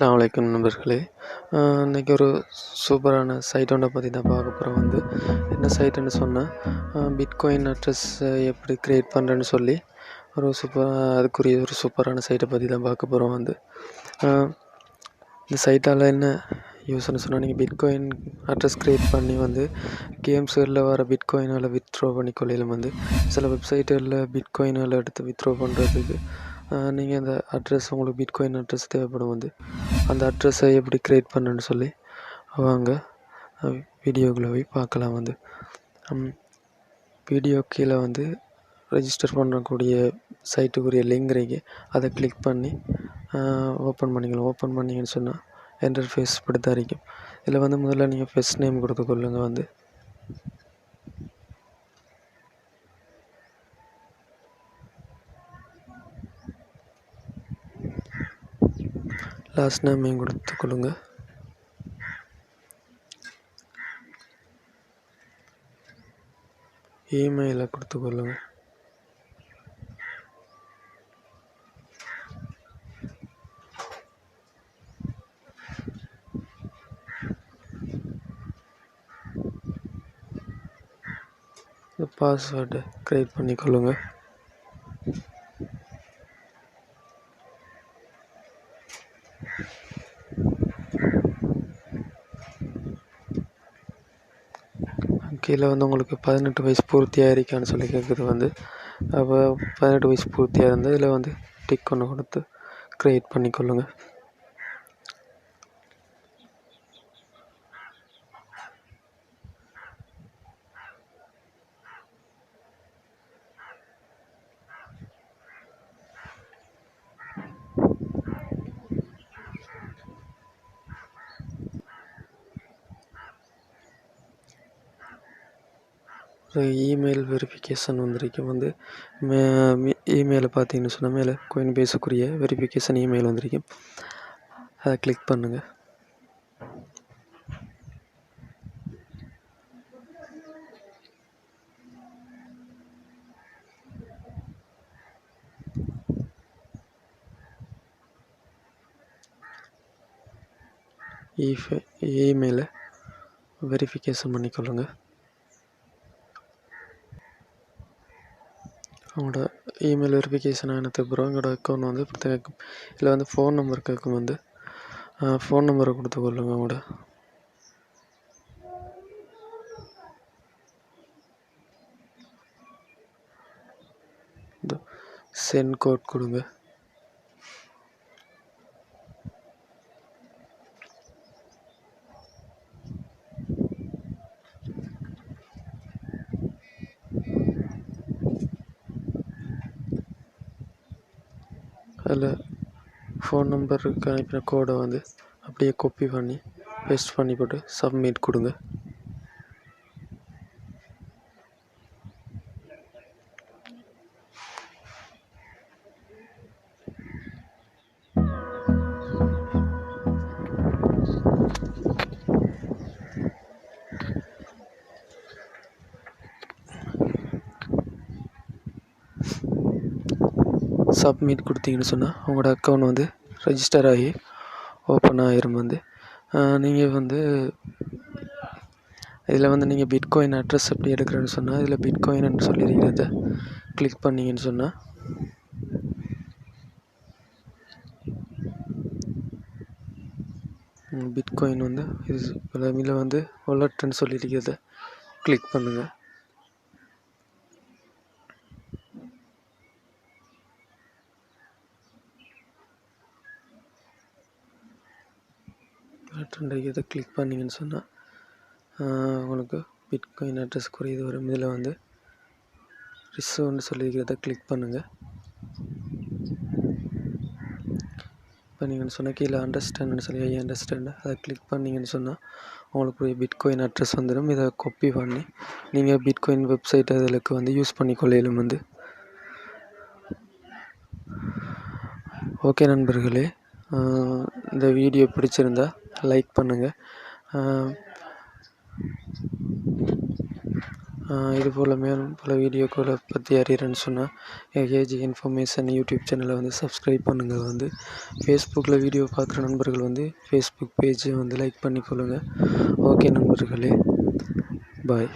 அஸ்ஸலாமு நண்பர்களே. இன்றைக்கி ஒரு சூப்பரான சைட் ஒன்றை பற்றி தான் பார்க்க போகிறோம். என்ன சைட்டுன்னு சொன்னால், பிட்காயின் அட்ரஸ் எப்படி க்ரியேட் பண்ணுறேன்னு சொல்லி அதுக்குரிய ஒரு சூப்பரான சைட்டை பற்றி தான் பார்க்க போகிறோம். இந்த சைட்டால் என்ன யூஸ்ன்னு சொன்னால், நீங்கள் பிட்காயின் அட்ரஸ் க்ரியேட் பண்ணி கேம்ஸுகளில் வர பிட்காயினால் வித்ட்ரா பண்ணிக்கொள்ளையிலும் சில வெப்சைட்டுகளில் பிட்காயினால் எடுத்து வித்ட்ரா பண்ணுறதுக்கு நீங்கள் அந்த அட்ரஸ் உங்களுக்கு பிட்காயின் அட்ரஸ் தேவைப்படும். அந்த அட்ரஸை எப்படி க்ரியேட் பண்ணுன்னு சொல்லி வாங்க வீடியோக்குள்ளே போய் பார்க்கலாம். வீடியோ கீழே ரெஜிஸ்டர் பண்ணக்கூடிய சைட்டுக்குரிய லிங்க் இருக்கு. அதை கிளிக் பண்ணி ஓப்பன் பண்ணிக்கலாம். ஓப்பன் பண்ணிங்கன்னு சொன்னால் இன்டர்ஃபேஸ் இப்படி தான் இருக்கும். இதில் முதல்ல நீங்கள் ஃபர்ஸ்ட் நேம் கொடுத்துக்கொள்ளுங்க. லாஸ்ட் நேமையும் கொடுத்துக்கொள்ளுங்க. இமெயிலை கொடுத்துக்கொள்ளுங்க. இந்த பாஸ்வேர்டை க்ரியேட் பண்ணிக்கொள்ளுங்க. கீழே உங்களுக்கு 18 வயசு பூர்த்தியாக இருக்கான்னு சொல்லி கேட்குது. அப்போ 18 வயசு பூர்த்தியாக இருந்தால் இதில் டிக் ஒன்று கொடுத்து க்ரியேட் பண்ணிக்கொள்ளுங்க. இமெயில் வெரிஃபிகேஷன் வந்திருக்கும். இமெயிலை பார்த்தீங்கன்னு சொன்னால் மேலே கோயின்பேஸுக்குரிய வெரிஃபிகேஷன் இமெயில் வந்திருக்கும். அதை கிளிக் பண்ணுங்கள். இமெயிலை வெரிஃபிகேஷன் பண்ணிக்கொள்ளுங்க. உங்களோட இமெயில் வெரிஃபிகேஷன் ஆனதுக்கு அப்புறம் உங்களோட அக்கௌண்ட் இப்படி கேட்கும். இதில் ஃபோன் நம்பர் கேட்கும். ஃபோன் நம்பரை கொடுத்துக்கொள்ளுங்க. உங்களோட சென்ட் கோட் கொடுங்க. அதில் ஃபோன் நம்பருக்கு அனுப்பின கோடை அப்படியே காப்பி பண்ணி பேஸ்ட் பண்ணி போட்டு சப்மிட் கொடுங்க. சப்மிட் கொடுத்தீங்கன்னு சொன்னால் உங்களோட அக்கௌண்ட் ரெஜிஸ்டர் ஆகி ஓப்பன் ஆகிரும். நீங்கள் இதில் நீங்கள் பிட்காயின் அட்ரஸ் எப்படி எடுக்கிறேன்னு சொன்னால் இதில் பிட்காயின்னு சொல்லியிருக்கிறத கிளிக் பண்ணிங்கன்னு சொன்னால் பிட்காயின் இதில் வாலெட்டுன்னு சொல்லியிருக்கிறத கிளிக் பண்ணுங்கள். இதை கிளிக் பண்ணிங்கன்னு சொன்னால் உங்களுக்கு பிட்காயின் அட்ரஸ்க்குரிய இது வரும். இதில் ரிசர்வ்னு சொல்லியிருக்கிறத கிளிக் பண்ணுங்கள். பண்ணிங்கன்னு சொன்னால் கீழே அண்டர்ஸ்டாண்டுன்னு சொல்லி அண்டர்ஸ்டாண்டு அதை கிளிக் பண்ணிங்கன்னு சொன்னால் உங்களுக்கு பிட்காயின் அட்ரஸ் வந்துடும். இதை காப்பி பண்ணி நீங்கள் பிட்காயின் வெப்சைட் அதில் யூஸ் பண்ணிக்கொள்ளையிலும். ஓகே நண்பர்களே, இந்த வீடியோ பிடிச்சிருந்தா லைக் பண்ணுங்கள். இதுபோல் மேலும் பல வீடியோக்களை பற்றி அறிகிறேன்னு சொன்னால் ஏஜி இன்ஃபர்மேஷன் யூடியூப் சேனலை வந்து சப்ஸ்கிரைப் பண்ணுங்கள். வந்து ஃபேஸ்புக்கில் வீடியோ பார்க்குற நண்பர்கள் வந்து ஃபேஸ்புக் பேஜை வந்து லைக் பண்ணிக்கொள்ளுங்கள். ஓகே நண்பர்களே, பாய்.